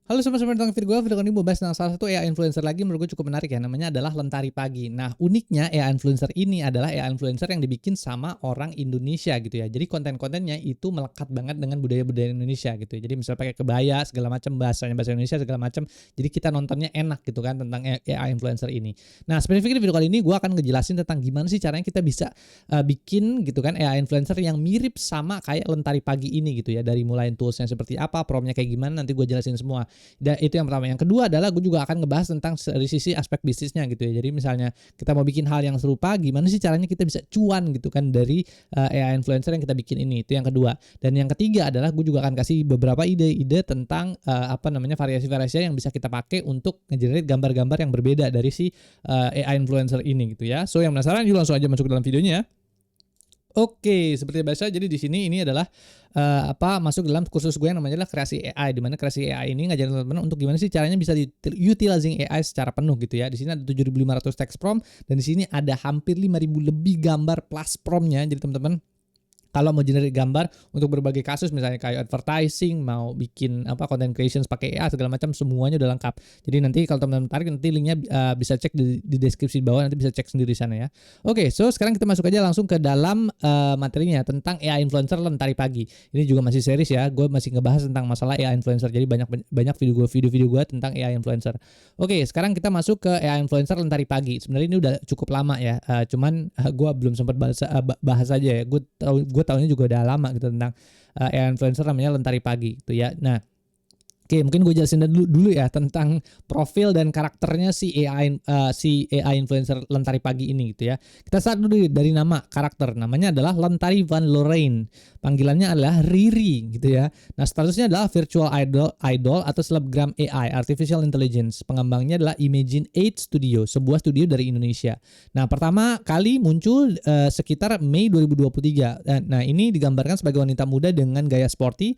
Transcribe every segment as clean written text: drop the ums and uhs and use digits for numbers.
Halo sobat-sobat tentang video kali ini mau bahas tentang salah satu AI influencer lagi menurut gue cukup menarik ya, namanya adalah Lentari Pagi. Nah, uniknya AI influencer ini adalah AI influencer yang dibikin sama orang Indonesia gitu ya. Jadi konten-kontennya itu melekat banget dengan budaya-budaya Indonesia gitu ya. Jadi misalnya pakai kebaya segala macam, bahasa Indonesia segala macam. Jadi kita nontonnya enak gitu kan tentang AI influencer ini. Nah, spesifik di video kali ini gue akan ngejelasin tentang gimana sih caranya kita bisa bikin gitu kan AI influencer yang mirip sama kayak Lentari Pagi ini gitu ya. Dari mulai toolsnya seperti apa, promnya kayak gimana, nanti gue jelasin semua. Dan itu yang pertama. Yang kedua adalah gue juga akan ngebahas tentang dari sisi aspek bisnisnya gitu ya. Jadi misalnya kita mau bikin hal yang serupa, gimana sih caranya kita bisa cuan gitu kan dari AI influencer yang kita bikin ini. Itu yang kedua. Dan yang ketiga adalah gue juga akan kasih beberapa ide-ide tentang variasi-variasi yang bisa kita pakai untuk nge-generate gambar-gambar yang berbeda dari si AI influencer ini gitu ya. So yang penasaran yuk langsung aja masuk ke dalam videonya ya. Oke, seperti biasa jadi di sini ini adalah masuk dalam kursus gue yang namanya adalah kreasi AI, di mana kreasi AI ini ngajarin teman-teman untuk gimana sih caranya bisa utilizing AI secara penuh gitu ya. Di sini ada 7.500 text prompt dan di sini ada hampir 5.000 lebih gambar plus promptnya. Jadi teman-teman kalau mau generate gambar untuk berbagai kasus misalnya kayak advertising, mau bikin content creations pakai AI segala macam semuanya udah lengkap. Jadi nanti kalau teman-teman tertarik nanti linknya bisa cek di deskripsi bawah, nanti bisa cek sendiri di sana ya. Oke, so sekarang kita masuk aja langsung ke dalam materinya tentang AI influencer Lentari Pagi. Ini juga masih series ya, gue masih ngebahas tentang masalah AI influencer. Jadi banyak video-video gue tentang AI influencer. Oke, sekarang kita masuk ke AI influencer Lentari Pagi. Sebenarnya ini udah cukup lama ya, cuman gue belum sempat bahas aja ya. Gue tahunnya juga udah lama gitu tentang AI influencer namanya Lentari Pagi gitu ya. Nah, oke, mungkin gue jelasin dulu ya tentang profil dan karakternya si AI influencer Lentari Pagi ini gitu ya. Kita start dulu dari nama karakter. Namanya adalah Lentari Van Lorraine. Panggilannya adalah Riri gitu ya. Nah, statusnya adalah virtual idol atau selebgram AI, artificial intelligence. Pengembangnya adalah Imagine 8 Studio, sebuah studio dari Indonesia. Nah, pertama kali muncul sekitar Mei 2023. Nah, ini digambarkan sebagai wanita muda dengan gaya sporty,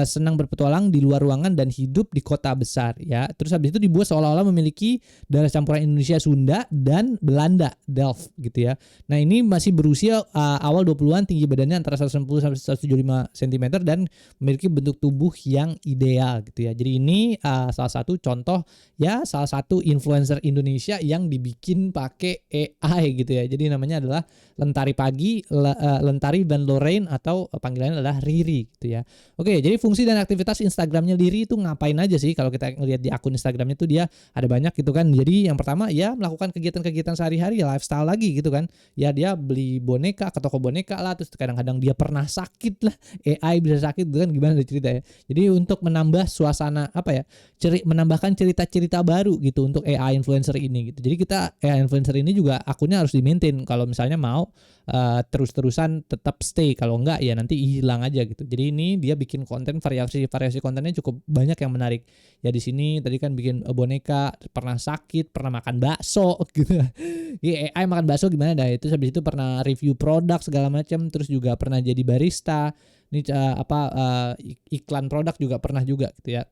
senang berpetualang di luar ruangan dan hidup di kota besar ya. Terus habis itu dibuat seolah-olah memiliki darah campuran Indonesia, Sunda dan Belanda, Delft gitu ya. Nah, ini masih berusia awal 20-an, tinggi badannya antara 160 sampai 175 cm dan memiliki bentuk tubuh yang ideal gitu ya. Jadi ini salah satu contoh ya, salah satu influencer Indonesia yang dibikin pakai AI gitu ya. Jadi namanya adalah Lentari Pagi, Lentari Van Lorraine atau panggilannya adalah Riri gitu ya. Oke, jadi fungsi dan aktivitas Instagramnya Riri itu ngapain aja sih? Kalau kita ngelihat di akun Instagramnya itu dia ada banyak gitu kan. Jadi yang pertama ya melakukan kegiatan-kegiatan sehari-hari, lifestyle lagi gitu kan. Ya dia beli boneka ke toko boneka lah, terus kadang-kadang dia pernah sakit lah. AI bisa sakit gitu kan, gimana cerita ya. Jadi untuk menambah suasana menambahkan cerita-cerita baru gitu untuk AI influencer ini gitu. Jadi kita AI influencer ini juga akunnya harus di-maintain kalau misalnya mau terus-terusan tetap stay, kalau enggak ya nanti hilang aja gitu. Jadi ini dia bikin konten, variasi kontennya cukup banyak yang menarik. Ya di sini tadi kan bikin boneka, pernah sakit, pernah makan bakso gitu. Ya AI makan bakso gimana dah, itu habis itu pernah review produk segala macam, terus juga pernah jadi barista. Ini iklan produk juga pernah juga gitu ya.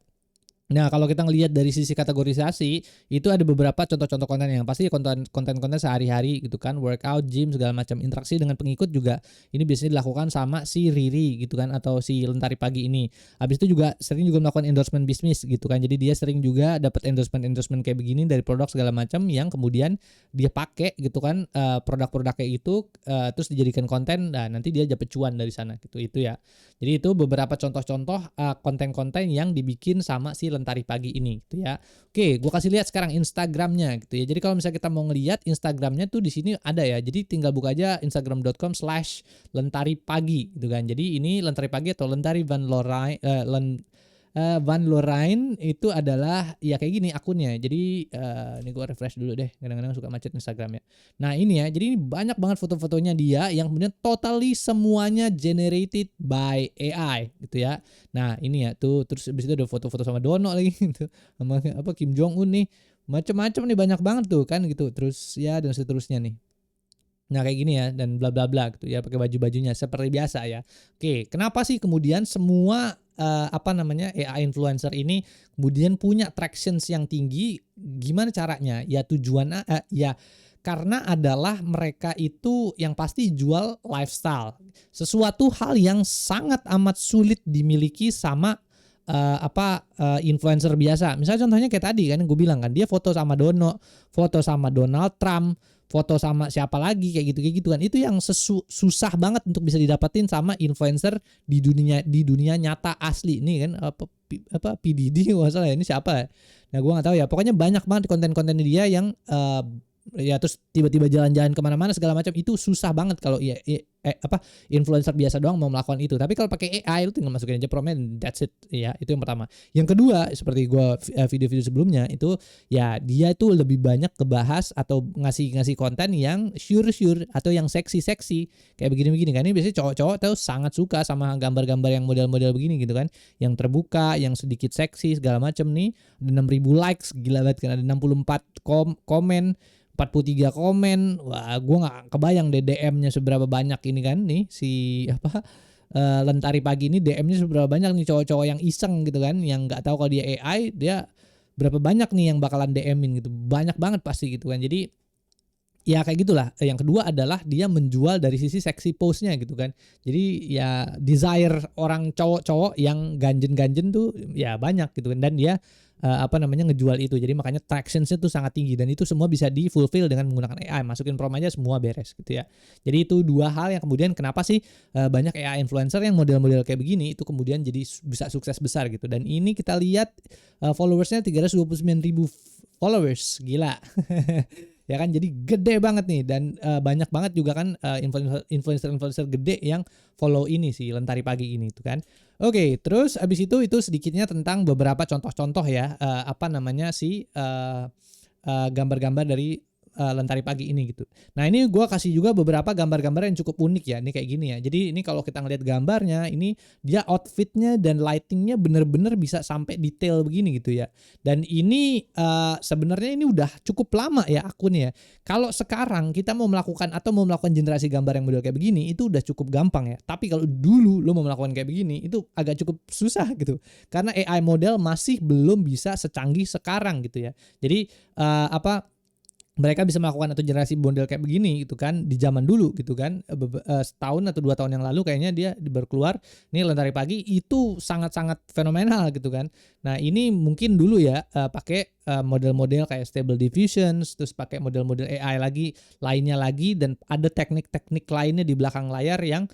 Nah, kalau kita ngelihat dari sisi kategorisasi, itu ada beberapa contoh-contoh konten yang pasti konten-konten sehari-hari gitu kan, workout, gym segala macam. Interaksi dengan pengikut juga ini biasanya dilakukan sama si Riri gitu kan, atau si Lentari Pagi ini. Habis itu juga sering juga melakukan endorsement bisnis gitu kan. Jadi dia sering juga dapat endorsement kayak begini dari produk segala macam yang kemudian dia pakai gitu kan, produk-produknya itu terus dijadikan konten, nah nanti dia dapat cuan dari sana gitu. Itu ya. Jadi itu beberapa contoh-contoh konten-konten yang dibikin sama si Lentari Pagi ini gitu ya. Oke, gue kasih lihat sekarang Instagramnya gitu ya. Jadi kalau misalnya kita mau ngelihat Instagramnya tuh di sini ada ya. Jadi tinggal buka aja instagram.com/lentaripagi gitu kan. Jadi ini Lentari Pagi atau Lentari Van Lorraine itu adalah ya kayak gini akunnya. Jadi ini gue refresh dulu deh. Kadang-kadang suka macet Instagram ya. Nah ini ya. Jadi ini banyak banget foto-fotonya dia yang kemudian totally semuanya generated by AI gitu ya. Nah ini ya tuh, terus habis itu ada foto-foto sama Dono lagi gitu. Sama Kim Jong Un nih. Macam-macam nih, banyak banget tuh kan gitu. Terus ya dan seterusnya nih. Nah kayak gini ya, dan bla bla bla gitu ya, pakai baju-bajunya seperti biasa ya. Oke, kenapa sih kemudian semua AI influencer ini kemudian punya tractions yang tinggi? Gimana caranya? Ya ya karena adalah mereka itu yang pasti jual lifestyle, sesuatu hal yang sangat amat sulit dimiliki sama influencer biasa. Misalnya contohnya kayak tadi kan gue bilang kan, dia foto sama Dono, foto sama Donald Trump, foto sama siapa lagi kayak gitu kan. Itu yang susah banget untuk bisa didapetin sama influencer di dunia nyata asli. Ini kan PDD nggak salah ya, ini siapa ya? Nah gue nggak tahu ya. Pokoknya banyak banget konten-konten dia yang ya terus tiba-tiba jalan-jalan kemana-mana segala macam, itu susah banget kalau influencer biasa doang mau melakukan itu. Tapi kalau pakai AI lu tinggal masukin aja promptnya, that's it ya. Itu yang pertama. Yang kedua, seperti gua video-video sebelumnya itu, ya dia itu lebih banyak kebahas atau ngasih konten yang sure atau yang seksi kayak begini-begini kan. Ini biasanya cowok-cowok tuh sangat suka sama gambar-gambar yang model-model begini gitu kan, yang terbuka, yang sedikit seksi segala macam nih. Ada 6.000 likes, gila banget kan. Ada 64 komen, 43 komen. Wah, gue nggak kebayang deh DM-nya seberapa banyak ini kan nih si Lentari Pagi ini, DM-nya seberapa banyak nih cowok-cowok yang iseng gitu kan, yang nggak tahu kalau dia AI, dia berapa banyak nih yang bakalan DM-in gitu. Banyak banget pasti gitu kan. Jadi ya kayak gitulah. Yang kedua adalah dia menjual dari sisi seksi pose-nya gitu kan. Jadi ya desire orang cowok-cowok yang ganjen-ganjen tuh ya banyak gitu kan, dan dia ngejual itu. Jadi makanya tractions-nya tuh sangat tinggi, dan itu semua bisa di fulfill dengan menggunakan AI. Masukin prompt aja semua beres gitu ya. Jadi itu dua hal yang kemudian kenapa sih banyak AI influencer yang model-model kayak begini itu kemudian jadi bisa sukses besar gitu. Dan ini kita lihat followersnya 329.000 followers, gila. Ya kan, jadi gede banget nih, dan banyak banget juga kan influencer gede yang follow ini sih Lentari Pagi ini tuh kan. Oke, terus abis itu sedikitnya tentang beberapa contoh-contoh ya gambar-gambar dari Lentari Pagi ini gitu. Nah ini gue kasih juga beberapa gambar-gambar yang cukup unik ya. Ini kayak gini ya. Jadi ini kalau kita ngeliat gambarnya, ini dia outfitnya dan lightingnya bener-bener bisa sampai detail begini gitu ya. Dan ini sebenarnya ini udah cukup lama ya akunnya. Kalau sekarang kita mau melakukan generasi gambar yang model kayak begini, itu udah cukup gampang ya. Tapi kalau dulu lo mau melakukan kayak begini, itu agak cukup susah gitu. Karena AI model masih belum bisa secanggih sekarang gitu ya. Jadi mereka bisa melakukan atau generasi model kayak begini gitu kan di zaman dulu gitu kan, setahun atau 2 tahun yang lalu kayaknya dia baru keluar nih Lentari Pagi, itu sangat-sangat fenomenal gitu kan. Nah ini mungkin dulu ya pakai model-model kayak Stable Diffusion, terus pakai model-model AI lainnya lagi, dan ada teknik-teknik lainnya di belakang layar yang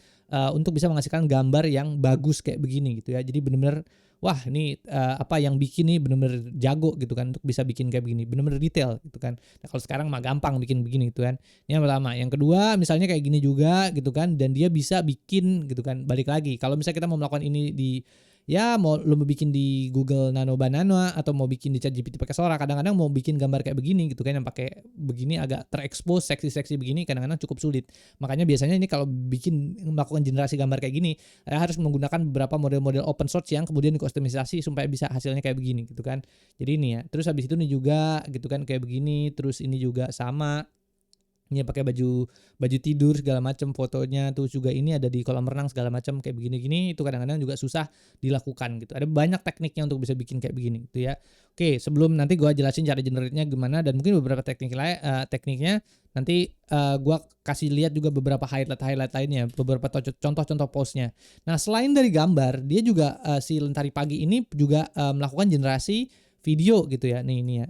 untuk bisa menghasilkan gambar yang bagus kayak begini gitu ya. Jadi benar-benar wah ini yang bikin nih bener-bener jago gitu kan untuk bisa bikin kayak begini, bener-bener detail gitu kan. Nah kalau sekarang mah gampang bikin begini gitu kan. Ini yang pertama. Yang kedua misalnya kayak gini juga gitu kan, dan dia bisa bikin gitu kan. Balik lagi kalau misalnya kita mau melakukan ini mau lo mau bikin di Google Nano Banana atau mau bikin di ChatGPT pakai Sora, kadang-kadang mau bikin gambar kayak begini gitu kan yang pakai begini agak terekspos seksi-seksi begini, kadang-kadang cukup sulit. Makanya biasanya ini kalau melakukan generasi gambar kayak gini harus menggunakan beberapa model-model open source yang kemudian dikustomisasi supaya bisa hasilnya kayak begini gitu kan. Jadi ini ya. Terus habis itu nih juga gitu kan kayak begini, terus ini juga sama. Ini pakai baju tidur segala macam, fotonya tuh juga ini ada di kolam renang segala macam kayak begini-gini, itu kadang-kadang juga susah dilakukan gitu. Ada banyak tekniknya untuk bisa bikin kayak begini gitu ya. Oke, sebelum nanti gue jelasin cara generate-nya gimana dan mungkin beberapa tekniknya nanti gue kasih lihat juga beberapa highlight lainnya, beberapa contoh-contoh postnya. Nah selain dari gambar, dia juga si Lentari Pagi ini juga melakukan generasi video gitu ya. Nih ini ya.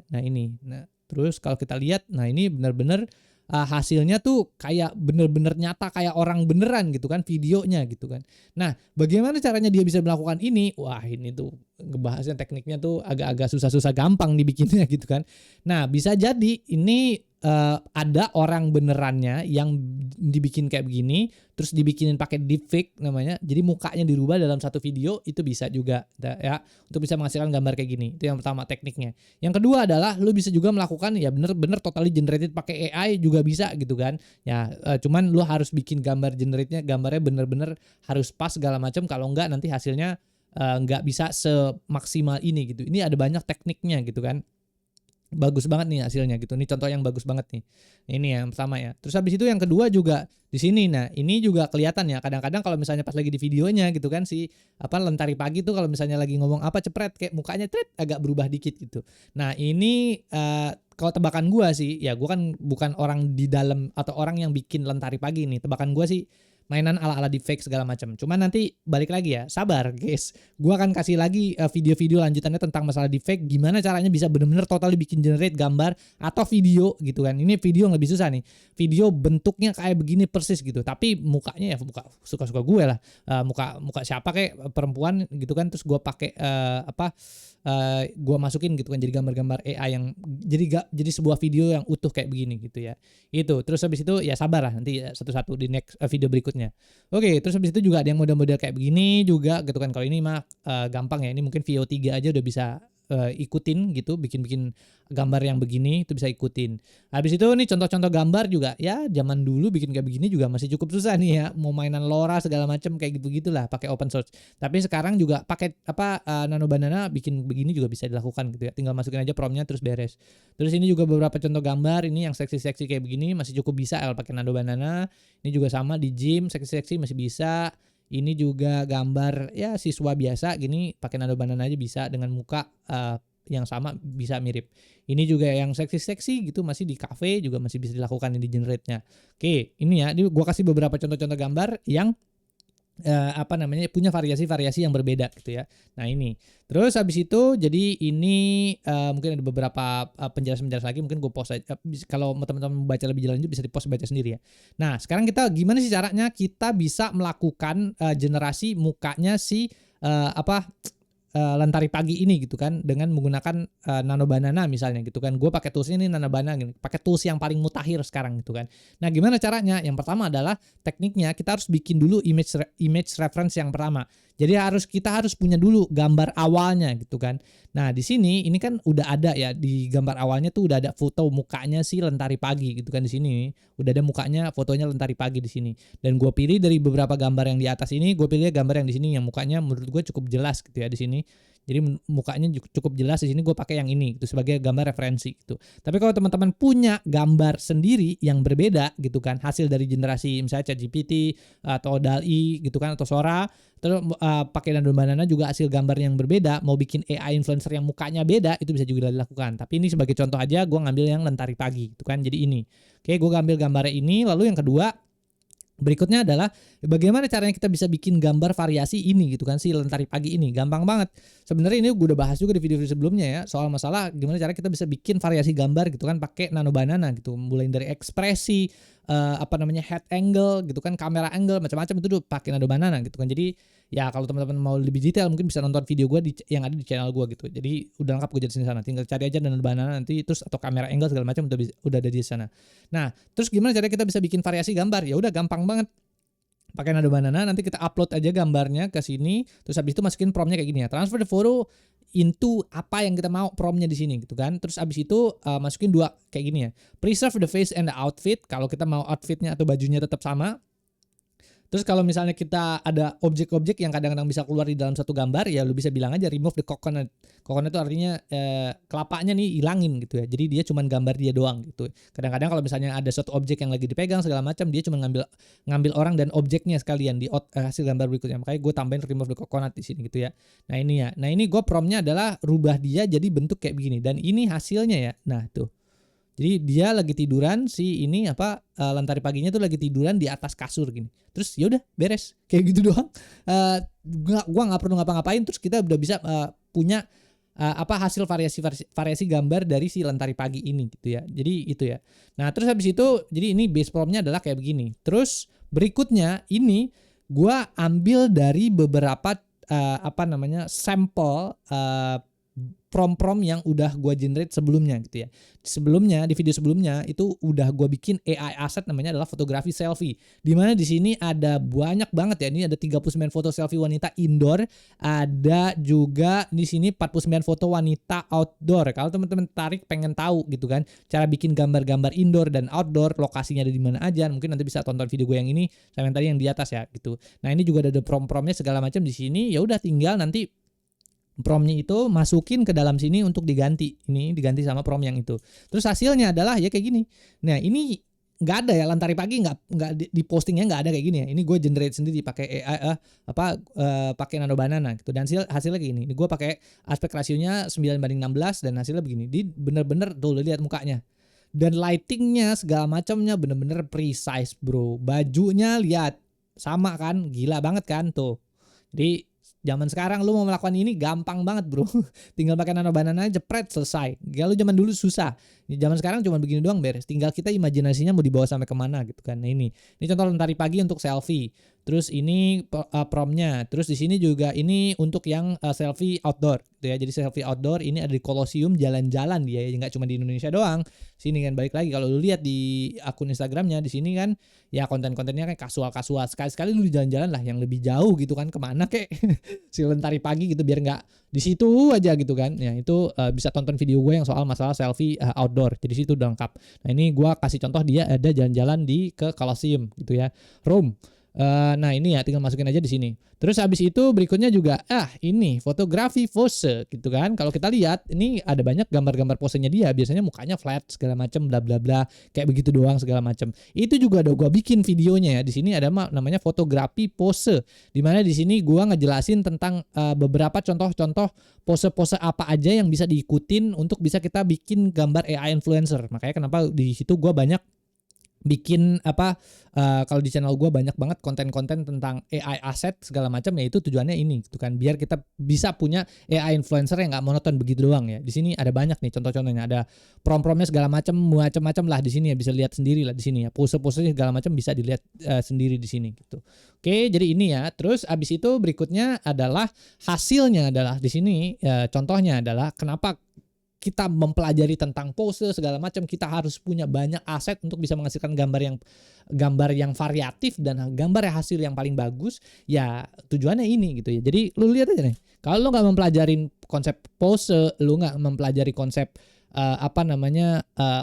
Nah terus kalau kita lihat, nah ini benar-benar hasilnya tuh kayak bener-bener nyata, kayak orang beneran gitu kan videonya gitu kan. Nah bagaimana caranya dia bisa melakukan ini? Wah ini tuh ngebahasnya tekniknya tuh agak-agak susah-susah gampang dibikinnya gitu kan. Nah bisa jadi ini ada orang benerannya yang dibikin kayak begini, terus dibikinin pakai deepfake namanya, jadi mukanya dirubah dalam satu video, itu bisa juga ya untuk bisa menghasilkan gambar kayak gini. Itu yang pertama tekniknya. Yang kedua adalah lu bisa juga melakukan ya bener-bener totally generated pakai AI juga bisa gitu kan ya. Cuman lu harus bikin gambarnya bener-bener harus pas segala macam, kalau enggak nanti hasilnya nggak bisa semaksimal ini gitu. Ini ada banyak tekniknya gitu kan. Bagus banget nih hasilnya gitu. Ini contoh yang bagus banget nih. Ini yang pertama ya. Terus habis itu yang kedua juga di sini. Nah, ini juga kelihatan ya. Kadang-kadang kalau misalnya pas lagi di videonya gitu kan si Lentari Pagi tuh kalau misalnya lagi ngomong cepret kayak mukanya agak berubah dikit gitu. Nah, ini kalau tebakan gua sih, ya gua kan bukan orang di dalam atau orang yang bikin Lentari Pagi nih. Tebakan gua sih mainan ala-ala deepfake segala macam. Cuman nanti balik lagi ya, sabar guys. Gua akan kasih lagi video-video lanjutannya tentang masalah deepfake, gimana caranya bisa bener-bener totally bikin generate gambar atau video gitu kan. Ini video yang lebih susah nih. Video bentuknya kayak begini persis gitu, tapi mukanya ya muka suka-suka gue lah. Muka siapa kayak perempuan gitu kan, terus gua pakai gua masukin gitu kan jadi gambar-gambar AI yang jadi sebuah video yang utuh kayak begini gitu ya. Itu. Terus habis itu ya sabar lah nanti satu-satu di next video berikutnya. Oke, terus habis itu juga ada yang model-model kayak begini juga gitu kan. Kalau ini mah gampang ya. Ini mungkin VO 3 aja udah bisa ikutin gitu, bikin-bikin gambar yang begini itu bisa ikutin. Habis itu nih contoh-contoh gambar juga ya, zaman dulu bikin kayak begini juga masih cukup susah nih ya, mau mainan LoRa segala macam kayak gitu-gitulah pakai open source. Tapi sekarang juga pakai Nano Banana bikin begini juga bisa dilakukan gitu ya. Tinggal masukin aja promptnya terus beres. Terus ini juga beberapa contoh gambar ini yang seksi-seksi kayak begini masih cukup bisa pakai Nano Banana. Ini juga sama di gym seksi-seksi masih bisa. Ini juga gambar ya siswa biasa gini pakai Nano Banana aja bisa dengan muka yang sama bisa mirip. Ini juga yang seksi-seksi gitu masih di cafe juga masih bisa dilakukan di generate-nya. Oke, ini ya, gua kasih beberapa contoh-contoh gambar yang punya variasi-variasi yang berbeda gitu ya. Nah ini, terus habis itu jadi ini mungkin ada beberapa penjelasan-penjelasan lagi mungkin gue post aja. Kalau teman-teman baca lebih lanjut bisa di post baca sendiri ya. Nah sekarang kita gimana sih caranya kita bisa melakukan generasi mukanya si Lentari Pagi ini gitu kan dengan menggunakan Nano Banana misalnya gitu kan. Gue pakai tools ini Nano Banana gitu. Pakai tools yang paling mutakhir sekarang gitu kan. Nah, gimana caranya? Yang pertama adalah tekniknya kita harus bikin dulu image reference yang pertama. Jadi kita harus punya dulu gambar awalnya gitu kan. Nah, di sini ini kan udah ada ya di gambar awalnya tuh udah ada foto mukanya si Lentari Pagi gitu kan di sini. Udah ada mukanya fotonya Lentari Pagi di sini. Dan gue pilih dari beberapa gambar yang di atas ini, gue pilih gambar yang di sini yang mukanya menurut gue cukup jelas gitu ya di sini. Jadi mukanya cukup jelas di sini gue pakai yang ini itu sebagai gambar referensi gitu. Tapi kalau teman-teman punya gambar sendiri yang berbeda gitu kan, hasil dari generasi misalnya ChatGPT atau DALL-E gitu kan atau Sora, terus pakai Nano Banana juga hasil gambar yang berbeda, mau bikin AI influencer yang mukanya beda itu bisa juga dilakukan. Tapi ini sebagai contoh aja gue ngambil yang Lentari Pagi gitu kan. Jadi ini. Oke, gue ngambil gambarnya ini, lalu yang kedua berikutnya adalah bagaimana caranya kita bisa bikin gambar variasi ini gitu kan si Lentari Pagi ini. Gampang banget. Sebenarnya ini gue udah bahas juga di video-video sebelumnya ya soal masalah gimana cara kita bisa bikin variasi gambar gitu kan pakai Nano Banana gitu. Mulai dari ekspresi head angle gitu kan, kamera angle macam-macam itu tuh pakai Nano Banana gitu kan. Jadi ya kalau teman-teman mau lebih detail mungkin bisa nonton video gue yang ada di channel gue gitu. Jadi udah lengkap gue jelasin di sana. Tinggal cari aja Nano Banana nanti terus atau kamera angle segala macam udah ada di sana. Nah, terus gimana cara kita bisa bikin variasi gambar? Ya udah gampang banget. Pakai Nano Banana nanti kita upload aja gambarnya ke sini, terus habis itu masukin promptnya kayak gini ya. Transfer the photo into apa yang kita mau promptnya di sini gitu kan. Terus habis itu masukin dua kayak gini ya. Preserve the face and the outfit kalau kita mau outfitnya atau bajunya tetap sama. Terus kalau misalnya kita ada objek-objek yang kadang-kadang bisa keluar di dalam satu gambar, ya lu bisa bilang aja remove the coconut. Coconut itu artinya kelapanya nih hilangin gitu ya. Jadi dia cuma gambar dia doang gitu. Kadang-kadang kalau misalnya ada suatu objek yang lagi dipegang segala macam, dia cuma ngambil orang dan objeknya sekalian di hasil gambar berikutnya. Makanya gue tambahin remove the coconut di sini gitu ya. Nah ini ya. Nah ini gue promptnya adalah rubah dia jadi bentuk kayak begini. Dan ini hasilnya ya. Nah tuh. Jadi dia lagi tiduran Lentari Paginya tuh lagi tiduran di atas kasur gini. Terus ya udah beres kayak gitu doang. Gua nggak perlu ngapa-ngapain. Terus kita udah bisa punya hasil variasi gambar dari si Lentari Pagi ini gitu ya. Jadi itu ya. Nah terus habis itu jadi ini base promptnya adalah kayak begini. Terus berikutnya ini gua ambil dari beberapa sampel prompt yang udah gue generate sebelumnya gitu ya. Sebelumnya di video sebelumnya itu udah gue bikin AI asset namanya adalah fotografi selfie. Dimana di sini ada banyak banget ya. Ini ada 39 foto selfie wanita indoor, ada juga di sini 49 foto wanita outdoor. Kalau teman-teman tarik pengen tahu gitu kan cara bikin gambar-gambar indoor dan outdoor, lokasinya ada di mana aja, mungkin nanti bisa tonton video gue yang ini sama yang tadi yang di atas ya gitu. Nah, ini juga ada prompt-promptnya segala macam di sini. Ya udah tinggal nanti promptnya itu masukin ke dalam sini untuk diganti. Ini diganti sama prompt yang itu. Terus hasilnya adalah ya kayak gini. Nah ini nggak ada ya Lentari Pagi nggak di postingnya nggak ada kayak gini ya. Ini gue generate sendiri pakai AI pakai Nano Banana gitu. Dan hasilnya kayak gini. Ini gue pakai aspek rasionya 9:16 dan hasilnya begini. Dia bener-bener tuh lihat mukanya. Dan lightingnya segala macamnya bener-bener precise bro. Bajunya lihat. Sama kan, gila banget kan tuh. Jadi zaman sekarang lu mau melakukan ini gampang banget bro. Tinggal pakai Nano Banana jepret selesai. Kalau zaman dulu susah. Zaman sekarang cuma begini doang beres. Tinggal kita imajinasinya mau dibawa sampai kemana gitu kan. Nah ini contoh lentari pagi untuk selfie. Terus ini promnya. Terus di sini juga ini untuk yang selfie outdoor gitu ya. Jadi selfie outdoor ini ada di Colosseum jalan-jalan dia ya, nggak cuma di Indonesia doang. Sini kan balik lagi kalau lu lihat di akun Instagramnya di sini kan ya konten-kontennya kan kasual-kasual. Sekali-sekali lu jalan-jalan lah yang lebih jauh gitu kan, kemana kek si lentari pagi gitu biar nggak di situ aja gitu kan. Ya itu bisa tonton video gue yang soal masalah selfie outdoor. Jadi situ udah lengkap. Nah ini gue kasih contoh dia ada jalan-jalan di ke Colosseum gitu ya, Rome. Nah ini ya tinggal masukin aja di sini. Terus habis itu berikutnya juga ini fotografi pose gitu kan. Kalau kita lihat ini ada banyak gambar-gambar posenya dia. Biasanya mukanya flat segala macam bla bla bla kayak begitu doang segala macam. Itu juga ada gua bikin videonya ya. Di sini ada namanya fotografi pose. Dimana di sini gua ngejelasin tentang beberapa contoh-contoh pose-pose apa aja yang bisa diikutin untuk bisa kita bikin gambar AI influencer. Makanya kenapa di situ gua banyak bikin kalau di channel gue banyak banget konten-konten tentang AI aset segala macam ya, itu tujuannya ini gitu kan, biar kita bisa punya AI influencer yang nggak monoton begitu doang ya. Di sini ada banyak nih contoh-contohnya, ada prom-promnya segala macam lah di sini ya, bisa lihat sendiri lah di sini ya, pose-posenya segala macam bisa dilihat sendiri di sini gitu. Oke, jadi ini ya. Terus abis itu berikutnya adalah hasilnya adalah di sini contohnya adalah kenapa kita mempelajari tentang pose segala macam, kita harus punya banyak aset untuk bisa menghasilkan gambar yang variatif dan gambar hasil yang paling bagus. Ya tujuannya ini gitu ya. Jadi lu lihat aja nih, kalau lu nggak mempelajarin konsep pose, lu nggak mempelajari konsep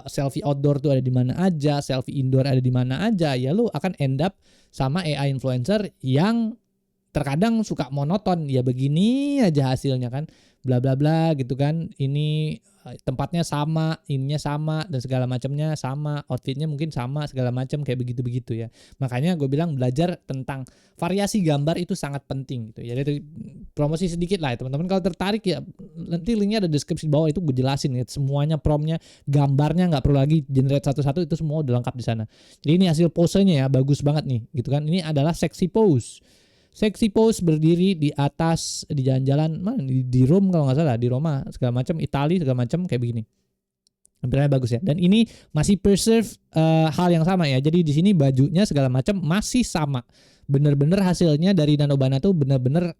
selfie outdoor tuh ada di mana aja, selfie indoor ada di mana aja, ya lu akan end up sama AI influencer yang terkadang suka monoton, ya begini aja hasilnya kan, bla bla bla gitu kan. Ini tempatnya sama, ininya sama dan segala macamnya sama, outfitnya mungkin sama segala macam kayak begitu-begitu ya. Makanya gue bilang belajar tentang variasi gambar itu sangat penting gitu ya. Jadi promosi sedikit lah ya, teman-teman kalau tertarik ya nanti linknya ada deskripsi di bawah, itu gue jelasin ya semuanya, promnya, gambarnya, nggak perlu lagi generate satu-satu, itu semua udah lengkap di sana. Jadi ini hasil posenya ya, bagus banget nih gitu kan. Ini adalah sexy pose. Sexy pose berdiri di atas di jalan-jalan mana di Rome kalau nggak salah, di Roma segala macam, Italia segala macam kayak begini. Tampilannya bagus ya. Dan ini masih preserve hal yang sama ya. Jadi di sini bajunya segala macam masih sama. Bener-bener hasilnya dari Nano Banana tuh bener-bener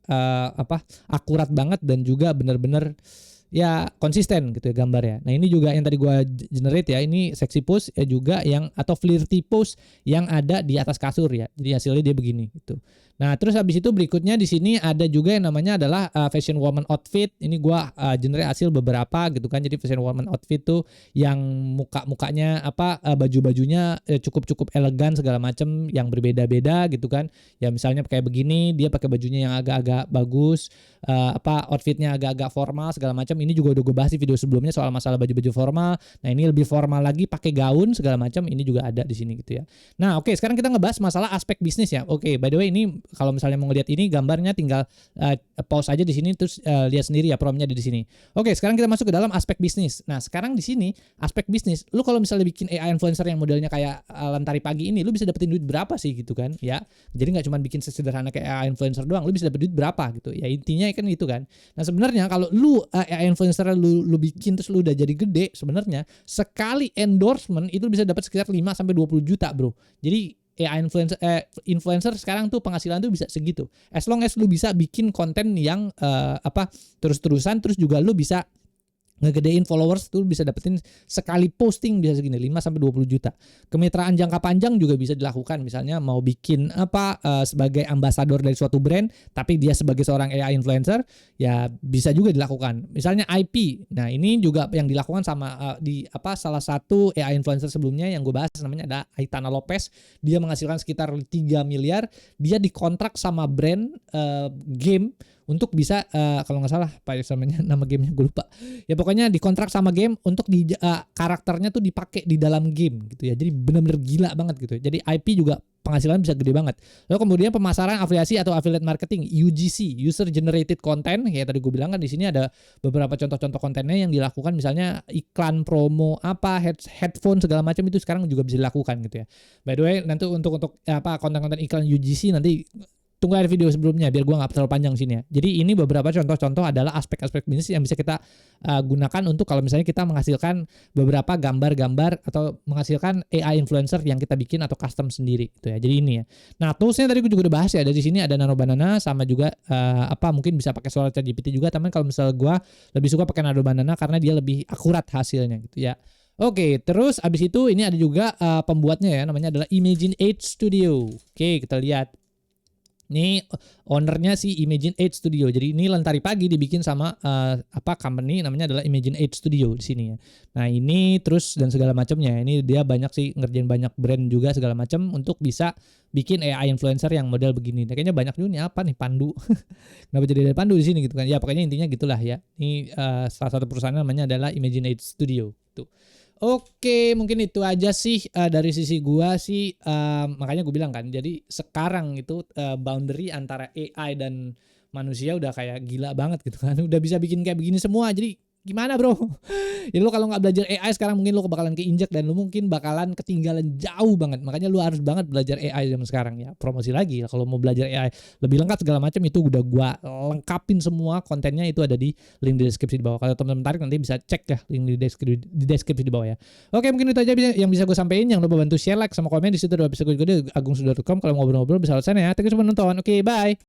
akurat banget dan juga bener-bener ya konsisten gitu ya gambarnya. Nah ini juga yang tadi gua generate ya, ini sexy pose ya juga yang atau flirty pose yang ada di atas kasur ya. Jadi hasilnya dia begini gitu. Nah terus habis itu berikutnya di sini ada juga yang namanya adalah fashion woman outfit. Ini gua generate hasil beberapa gitu kan. Jadi fashion woman outfit tuh yang mukanya baju-bajunya cukup elegan segala macam yang berbeda-beda gitu kan. Ya misalnya kayak begini, dia pakai bajunya yang agak-agak bagus, outfitnya agak-agak formal segala macam. Ini juga udah gue bahas di video sebelumnya soal masalah baju-baju formal. Nah ini lebih formal lagi, pakai gaun segala macam, ini juga ada di sini gitu ya. Nah oke, sekarang kita ngebahas masalah aspek bisnis ya. Oke, by the way ini kalau misalnya mau ngeliat ini gambarnya tinggal pause aja di sini terus lihat sendiri ya, promnya ada di sini. Oke, sekarang kita masuk ke dalam aspek bisnis. Nah sekarang di sini aspek bisnis, lu kalau misalnya bikin AI influencer yang modelnya kayak lentari pagi ini, lu bisa dapetin duit berapa sih gitu kan ya. Jadi nggak cuma bikin sesederhana kayak AI influencer doang, lu bisa dapet duit berapa gitu ya, intinya kan itu kan. Nah sebenarnya kalau lu AI influencer lu bikin terus lu udah jadi gede, sebenarnya sekali endorsement itu bisa dapat sekitar 5 sampai 20 juta bro. Jadi AI influencer sekarang tuh penghasilan tuh bisa segitu. As long as lu bisa bikin konten yang terus-terusan, terus juga lu bisa ngegedein followers tuh bisa dapetin sekali posting bisa segini 5 sampai 20 juta. Kemitraan jangka panjang juga bisa dilakukan. Misalnya mau bikin sebagai ambasador dari suatu brand tapi dia sebagai seorang AI influencer ya bisa juga dilakukan. Misalnya IP. Nah, ini juga yang dilakukan sama salah satu AI influencer sebelumnya yang gue bahas namanya ada Aitana Lopez. Dia menghasilkan sekitar 3 miliar. Dia dikontrak sama brand game untuk bisa kalau nggak salah apa namanya nama gamenya gue lupa ya pokoknya dikontrak sama game untuk karakternya tuh dipakai di dalam game gitu ya. Jadi benar-benar gila banget gitu. Jadi IP juga penghasilan bisa gede banget. Lalu kemudian pemasaran afiliasi atau affiliate marketing, UGC, user generated content, kayak tadi gue bilang kan di sini ada beberapa contoh-contoh kontennya yang dilakukan, misalnya iklan promo apa headphone segala macam itu sekarang juga bisa dilakukan gitu ya. By the way, nanti untuk konten-konten iklan UGC nanti tunggu ada video sebelumnya biar gue nggak terlalu panjang sini ya. Jadi ini beberapa contoh-contoh adalah aspek-aspek bisnis yang bisa kita gunakan untuk kalau misalnya kita menghasilkan beberapa gambar-gambar atau menghasilkan AI influencer yang kita bikin atau custom sendiri gitu ya. Jadi ini ya. Nah, toolsnya tadi gue juga udah bahas ya. Dari sini ada Nano Banana sama juga mungkin bisa pakai Sora ChatGPT juga. Tapi kalau misalnya gue lebih suka pakai Nano Banana karena dia lebih akurat hasilnya gitu ya. Oke, terus abis itu ini ada juga pembuatnya ya, namanya adalah Imagine 8 Studio. Oke, kita lihat. Ini ownernya si Imagine 8 Studio. Jadi ini Lentari Pagi dibikin sama company namanya adalah Imagine 8 Studio di sini ya. Nah, ini terus dan segala macamnya. Ini dia banyak sih ngerjain banyak brand juga segala macam untuk bisa bikin AI influencer yang model begini. Nah, kayaknya banyak juga nih apa nih Pandu. Kenapa jadi ada Pandu di sini gitu kan. Ya, pokoknya intinya gitulah ya. Ini salah satu perusahaan namanya adalah Imagine 8 Studio tuh. Oke, mungkin itu aja sih dari sisi gua sih, makanya gue bilang kan, jadi sekarang itu boundary antara AI dan manusia udah kayak gila banget gitu kan, udah bisa bikin kayak begini semua, jadi gimana bro? Ya lu kalau nggak belajar AI sekarang mungkin lu bakalan keinjak dan lu mungkin bakalan ketinggalan jauh banget, makanya lu harus banget belajar AI zaman sekarang ya. Promosi lagi kalau mau belajar AI lebih lengkap segala macam itu udah gua lengkapin semua kontennya, itu ada di link di deskripsi di bawah. Kalau teman-teman tertarik nanti bisa cek ya link di deskripsi di bawah ya. Oke, mungkin itu aja yang bisa gue sampaikan. Jangan lupa bantu share, like sama komen di situ. Ada episode gue di agungsudah.com. Kalau mau ngobrol-ngobrol bisa alasan ya. Thank you sudah nonton. Oke, bye.